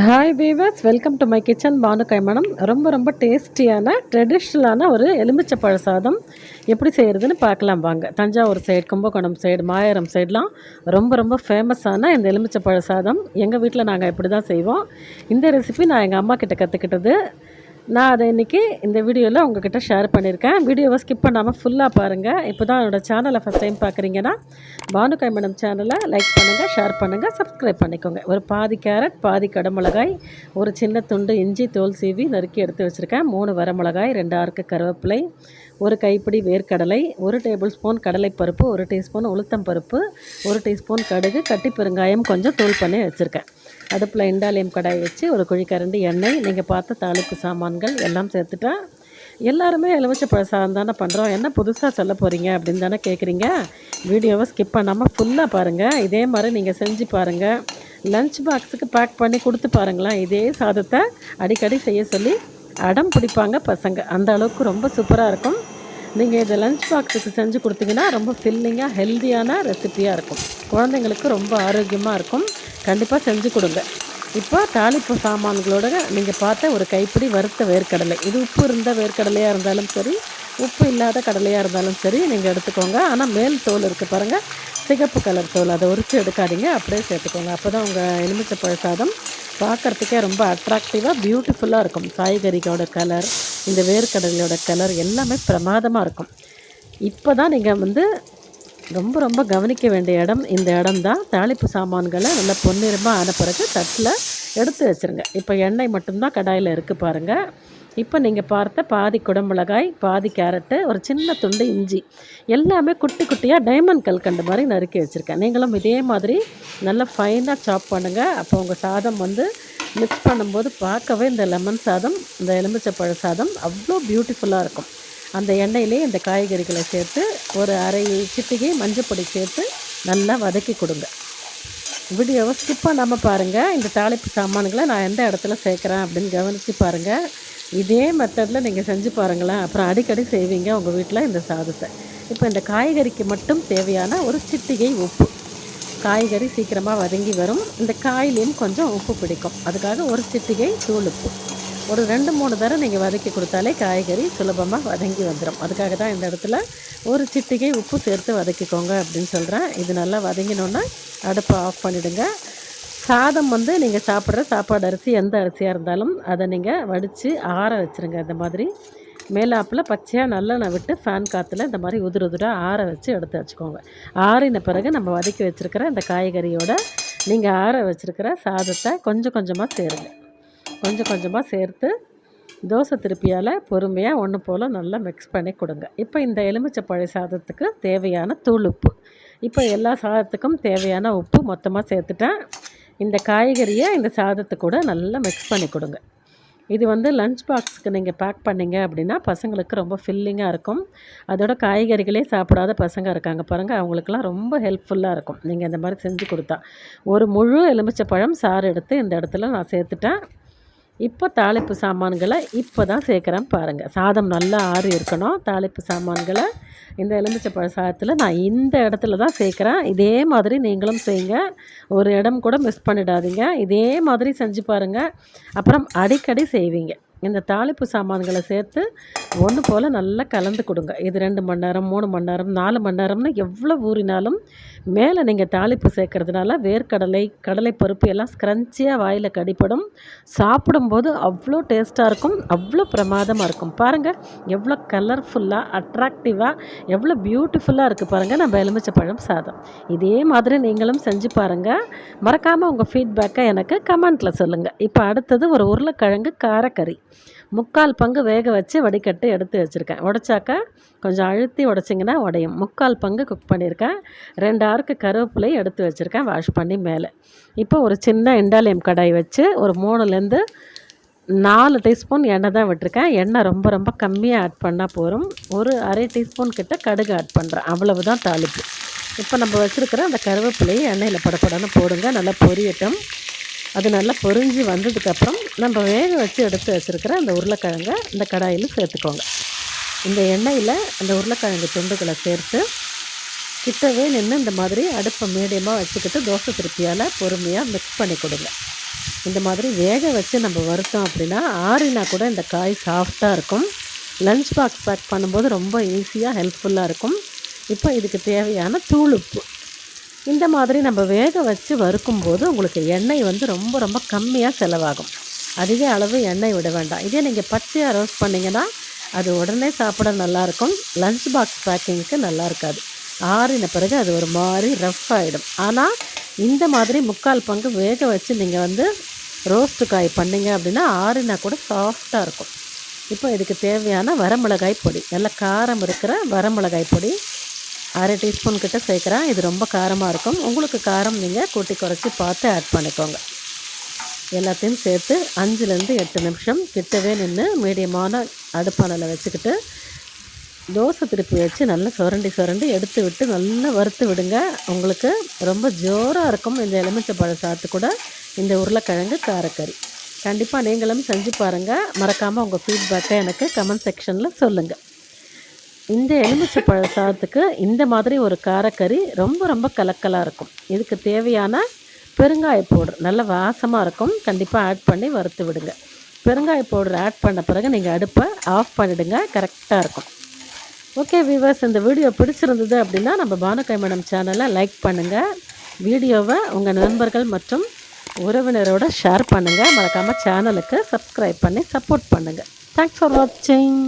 Hi viewers, welcome to my kitchen. Banu Kaimanam. ரொம்ப ரொம்ப டேஸ்டியான ட்ரெடிஷ்னலான ஒரு எலுமிச்சப்பழ சாதம் எப்படி செய்கிறதுன்னு பார்க்கலாம் வாங்க. தஞ்சாவூர் சைடு, கும்பகோணம் சைடு, மாயரம் சைடெலாம் ரொம்ப ரொம்ப ஃபேமஸான இந்த எலுமிச்சப்பழ சாதம் எங்கள் வீட்டில் நாங்கள் இப்படி தான் செய்வோம். இந்த ரெசிபி நான் எங்கள் அம்மா கிட்ட கற்றுக்கிட்டது. நான் அதை இன்றைக்கி இந்த வீடியோவில் உங்கள்கிட்ட ஷேர் பண்ணியிருக்கேன். வீடியோவை ஸ்கிப் பண்ணாமல் ஃபுல்லாக பாருங்கள். இப்போ தான் என்னோடய சேனலை ஃபஸ்ட் டைம் பார்க்குறீங்கன்னா பானு கைமணம் சேனலை லைக் பண்ணுங்கள், ஷேர் பண்ணுங்கள், சப்ஸ்கிரைப் பண்ணிக்கோங்க. ஒரு பாதி கேரட், பாதி கடமிளகாய், ஒரு சின்ன துண்டு இஞ்சி தோல் சீவி நறுக்கி எடுத்து வச்சுருக்கேன். 3 வரமிளகாய், 2 ஆறுக்கு கருவேப்பிலை, ஒரு கைப்பிடி வேர்க்கடலை, 1 டேபிள் ஸ்பூன் கடலைப்பருப்பு, 1 டீஸ்பூன் உளுத்தம் பருப்பு, 1 டீஸ்பூன் கடுகு, கட்டி பெருங்காயம் கொஞ்சம் தூள் பண்ணி வச்சுருக்கேன். அடுப்பில் இண்டாலியம் கடாய் வச்சு ஒரு குழிக்கரண்டி எண்ணெய், நீங்கள் பார்த்த தாளிப்பு சாமான்கள் எல்லாம் சேர்த்துட்டேன். எல்லாருமே எலுமிச்சப்பழ சாதம் தானே பண்ணுறோம், என்ன புதுசாக சொல்ல போகிறீங்க அப்படின்னு தானே கேட்குறீங்க. வீடியோவை ஸ்கிப் பண்ணாமல் ஃபுல்லாக பாருங்கள். இதே மாதிரி நீங்கள் செஞ்சு பாருங்கள். லஞ்ச் பாக்ஸுக்கு பேக் பண்ணி கொடுத்து பாருங்களேன். இதே சாதத்தை அடிக்கடி செய்ய சொல்லி அடம் பிடிப்பாங்க பசங்க. அந்த அளவுக்கு ரொம்ப சூப்பராக இருக்கும். நீங்கள் இதை லஞ்ச் பாக்ஸுக்கு செஞ்சு கொடுத்தீங்கன்னா ரொம்ப ஃபில்லிங்காக ஹெல்த்தியான ரெசிப்பியாக இருக்கும். குழந்தைங்களுக்கு ரொம்ப ஆரோக்கியமாக இருக்கும். கண்டிப்பாக செஞ்சு கொடுங்க. இப்போ தாளிப்பு சாமான்களோட நீங்கள் பார்த்த ஒரு கைப்பிடி வறுத்த வேர்க்கடலை, இது உப்பு இருந்த வேர்க்கடலையாக இருந்தாலும் சரி, உப்பு இல்லாத கடலையாக இருந்தாலும் சரி நீங்கள் எடுத்துக்கோங்க. ஆனால் மேல் தோல் இருக்குது பாருங்கள், சிகப்பு கலர் தோல், அதை உரித்து எடுக்காதீங்க, அப்படியே சேர்த்துக்கோங்க. அப்போ தான் உங்கள் எலுமிச்சப்பழ சாதம் பார்க்குறதுக்கே ரொம்ப அட்ராக்டிவாக பியூட்டிஃபுல்லாக இருக்கும். காய்கறிகளோட கலர், இந்த வேர்க்கடலையோட கலர் எல்லாமே பிரமாதமாக இருக்கும். இப்போ தான் நீங்கள் ரொம்ப ரொம்ப கவனிக்க வேண்டிய இடம் இந்த இடம் தான். தாளிப்பு சாமான்களை நல்லா பொன்னிறமாக ஆன பிறகு தட்டில் எடுத்து வச்சுருங்க. இப்போ எண்ணெய் மட்டும்தான் கடாயில் இருக்குது பாருங்கள். இப்போ நீங்கள் பார்த்த பாதி குடமிளகாய், பாதி கேரட்டு, ஒரு சின்ன துண்டு இஞ்சி எல்லாமே குட்டி குட்டியாக டைமண்ட் கல்கண்டு மாதிரி நறுக்கி வச்சுருக்கேன். நீங்களும் இதே மாதிரி நல்லா ஃபைனாக சாப் பண்ணுங்கள். அப்போ உங்கள் சாதம் மிக்ஸ் பண்ணும்போது பார்க்கவே இந்த லெமன் சாதம், இந்த எலுமிச்சப்பழ சாதம் அவ்வளோ பியூட்டிஃபுல்லாக இருக்கும். அந்த எண்ணெயிலே இந்த காய்கறிகளை சேர்த்து ஒரு அரை சிட்டிகை மஞ்சப்பொடி சேர்த்து நல்லா வதக்கி கொடுங்க. வீடியோவை ஸ்கிப் பண்ணாமல் பாருங்கள். இந்த தாளிப்பு சாமான்களை நான் எந்த இடத்துல சேர்க்குறேன் அப்படின்னு கவனித்து பாருங்கள். இதே மெத்தடில் நீங்கள் செஞ்சு பாருங்களேன். அப்புறம் அடிக்கடி செய்வீங்க உங்கள் வீட்டில் இந்த சாதத்தை. இப்போ இந்த காய்கறிக்கு மட்டும் தேவையான ஒரு சிட்டிகை உப்பு. காய்கறி சீக்கிரமாக வதங்கி வரும். இந்த காயிலையும் கொஞ்சம் உப்பு பிடிக்கும். அதுக்காக ஒரு சிட்டிகை தூள் உப்பு ஒரு 2-3 தடவை நீங்கள் வதக்கி கொடுத்தாலே காய்கறி சுலபமாக வதங்கி வந்துடும். அதுக்காக தான் இந்த இடத்துல ஒரு சிட்டிகை உப்பு சேர்த்து வதக்கிக்கோங்க அப்படின்னு சொல்கிறேன். இது நல்லா வதங்கினோன்னா அடுப்பை ஆஃப் பண்ணிவிடுங்க. சாதம் நீங்கள் சாப்பிட்ற சாப்பாடு அரிசி எந்த அரிசியாக இருந்தாலும் அதை நீங்கள் வடித்து ஆற வச்சுருங்க. இந்த மாதிரி மேலாப்பில் பச்சையாக நல்லெண்ணெய் விட்டு ஃபேன் காற்றுல இந்த மாதிரி உதிராக ஆற வச்சு எடுத்து வச்சுக்கோங்க. ஆறின பிறகு நம்ம வதக்கி வச்சுருக்கிற இந்த காய்கறியோட நீங்கள் ஆற வச்சுருக்கிற சாதத்தை கொஞ்சம் கொஞ்சமாக சேருங்க. கொஞ்சம் கொஞ்சமாக சேர்த்து தோசை திருப்பியால் பொறுமையாக ஒன்று போல் நல்லா மிக்ஸ் பண்ணி கொடுங்க. இப்போ இந்த எலுமிச்சப்பழ சாதத்துக்கு தேவையான தூள் உப்பு, இப்போ எல்லா சாதத்துக்கும் தேவையான உப்பு மொத்தமாக சேர்த்துட்டேன். இந்த காய்கறியை இந்த சாதத்து கூட நல்லா மிக்ஸ் பண்ணி கொடுங்க. இது லஞ்ச் பாக்ஸுக்கு நீங்கள் பேக் பண்ணிங்க அப்படின்னா பசங்களுக்கு ரொம்ப ஃபில்லிங்காக இருக்கும். அதோட காய்கறிகளே சாப்பிடாத பசங்க இருக்காங்க பாருங்கள், அவங்களுக்கெல்லாம் ரொம்ப ஹெல்ப்ஃபுல்லாக இருக்கும் நீங்கள் இந்த மாதிரி செஞ்சு கொடுத்தா. ஒரு முழு எலுமிச்சப்பழம் சாறு எடுத்து இந்த இடத்துல நான் சேர்த்துட்டேன். இப்போ தாளிப்பு சாமான்களை இப்போ தான் சேர்க்குறேன் பாருங்கள். சாதம் நல்லா ஆறி இருக்கணும். தாளிப்பு சாமான்களை இந்த எலுமிச்சப்பழ சாதத்தில் நான் இந்த இடத்துல தான் சேர்க்குறேன். இதே மாதிரி நீங்களும் செய்யுங்க. ஒரு இடம் கூட மிஸ் பண்ணிடாதீங்க. இதே மாதிரி செஞ்சு பாருங்கள். அப்புறம் அடிக்கடி செய்வீங்க. இந்த தாளிப்பு சாமான்களை சேர்த்து ஒன்று போல் நல்லா கலந்து கொடுங்க. இது 2 மணி நேரம், 3 மணி நேரம், 4 மணி நேரம்னு எவ்வளோ ஊறினாலும் மேலே நீங்கள் தாளிப்பு சேர்க்கறதுனால வேர்க்கடலை, கடலைப்பருப்பு எல்லாம் ஸ்க்ரன்ச்சியாக வாயில் கடிப்படும். சாப்பிடும்போது அவ்வளோ டேஸ்ட்டாக இருக்கும், அவ்வளோ பிரமாதமாக இருக்கும். பாருங்கள் எவ்வளோ கலர்ஃபுல்லாக, அட்ராக்டிவாக, எவ்வளோ பியூட்டிஃபுல்லாக இருக்குது பாருங்கள் நம்ம எலுமிச்சப்பழம் சாதம். இதே மாதிரி நீங்களும் செஞ்சு பாருங்கள். மறக்காமல் உங்கள் ஃபீட்பேக்கை எனக்கு கமெண்ட்டில் சொல்லுங்கள். இப்போ அடுத்தது ஒரு உருளைக்கிழங்கு காரக்கறி 3/4 பங்கு வேக வச்சு வடிகட்டு எடுத்து வச்சுருக்கேன். உடைச்சாக்கா கொஞ்சம் அழுத்தி உடைச்சிங்கன்னா உடையும். 3/4 பங்கு குக் பண்ணியிருக்கேன். 2 ஆறுக்கு கருவேப்பிலை எடுத்து வச்சுருக்கேன் வாஷ் பண்ணி மேலே. இப்போ ஒரு சின்ன இண்டாலியம் கடாய் வச்சு ஒரு 3லேருந்து 4 டீஸ்பூன் எண்ணெய் தான் விட்டுருக்கேன். எண்ணெய் ரொம்ப ரொம்ப கம்மியாக ஆட் பண்ணால் போதும். ஒரு அரை டீஸ்பூன் கிட்ட கடுகு ஆட் பண்ணுறேன், அவ்வளவு தான் தாளிப்பு. இப்போ நம்ம வச்சுருக்கிற அந்த கருவேப்பிலையை எண்ணெயில் படப்படன்னு போடுங்க. நல்லா பொரியட்டும். அது நல்லா பொரிஞ்சு வந்ததுக்கப்புறம் நம்ம வேக வச்சு எடுத்து வச்சுருக்கிற அந்த உருளைக்கிழங்கை இந்த கடாயில் சேர்த்துக்கோங்க. இந்த எண்ணெயில் அந்த உருளைக்கிழங்கு துண்டுகளை சேர்த்து கிட்டவே நின்று இந்த மாதிரி அடுப்பை மீடியமாக வச்சுக்கிட்டு தோசை திருப்பியால் பொறுமையாக மிக்ஸ் பண்ணி கொடுங்க. இந்த மாதிரி வேக வச்சு நம்ம வறுத்தோம் அப்படின்னா ஆறினா கூட இந்த காய் சாஃப்டாக இருக்கும். லஞ்ச் பாக்ஸ் பேக் பண்ணும்போது ரொம்ப ஈஸியாக ஹெல்ப்ஃபுல்லாக இருக்கும். இப்போ இதுக்கு தேவையான தூள் உப்பு. இந்த மாதிரி நம்ம வேக வச்சு வறுக்கும்போது உங்களுக்கு எண்ணெய் வந்து ரொம்ப ரொம்ப கம்மியாக செலவாகும். அதிக அளவு எண்ணெய் விட வேண்டாம். இதே நீங்கள் பச்சையாக ரோஸ்ட் பண்ணிங்கன்னா அது உடனே சாப்பிட நல்லாயிருக்கும். லஞ்ச் பாக்ஸ் பேக்கிங்க்கு நல்லா இருக்காது. ஆறின பிறகு அது ஒரு மாதிரி ரஃப் ஆகிடும். ஆனால் இந்த மாதிரி 3/4 பங்கு வேக வச்சு நீங்கள் வந்து ரோஸ்ட்டு காய் பண்ணிங்க அப்படின்னா ஆறினா கூட சாஃப்டாக இருக்கும். இப்போ இதுக்கு தேவையான வரமிளகாய் பொடி, நல்ல காரம் இருக்கிற வரமிளகாய் பொடி 1/2 டீஸ்பூன் கிட்ட சேர்க்குறேன். இது ரொம்ப காரமாக இருக்கும். உங்களுக்கு காரம் நீங்கள் கூட்டி குறைச்சி பார்த்து ஆட் பண்ணிக்கோங்க. எல்லாத்தையும் சேர்த்து 5லேருந்து 8 நிமிஷம் கிட்டவே நின்று மீடியமான அடுப்பானல வச்சுக்கிட்டு தோசை திருப்பி வச்சு நல்லா சுரண்டி எடுத்து விட்டு நல்லா வறுத்து விடுங்க. உங்களுக்கு ரொம்ப ஜோராக இருக்கும் இந்த எலுமிச்சை சாத்து கூட இந்த உருளைக்கிழங்கு காரக்கறி. கண்டிப்பாக நீங்களும் செஞ்சு பாருங்கள். மறக்காமல் உங்கள் ஃபீட்பேக்கை எனக்கு கமெண்ட் செக்ஷனில் சொல்லுங்கள். இந்த எலுமிச்சை சாதத்துக்கு இந்த மாதிரி ஒரு காரக்கறி ரொம்ப ரொம்ப கலக்கலாக இருக்கும். இதுக்கு தேவையான பெருங்காய பவுடர் நல்ல வாசமாக இருக்கும். கண்டிப்பாக ஆட் பண்ணி வறுத்து விடுங்க. பெருங்காய பவுடர் ஆட் பண்ண பிறகு நீங்கள் அடுப்பை ஆஃப் பண்ணிவிடுங்க. கரெக்டாக இருக்கும். ஓகே வியூவர்ஸ், இந்த வீடியோ பிடிச்சிருந்தது அப்படின்னா நம்ம பானுகை மேடம் சேனலை லைக் பண்ணுங்கள். வீடியோவை உங்கள் நண்பர்கள் மற்றும் உறவினரோட ஷேர் பண்ணுங்கள். மறக்காமல் சேனலுக்கு சப்ஸ்கிரைப் பண்ணி சப்போர்ட் பண்ணுங்கள். தேங்க்ஸ் ஃபார் வாட்சிங்.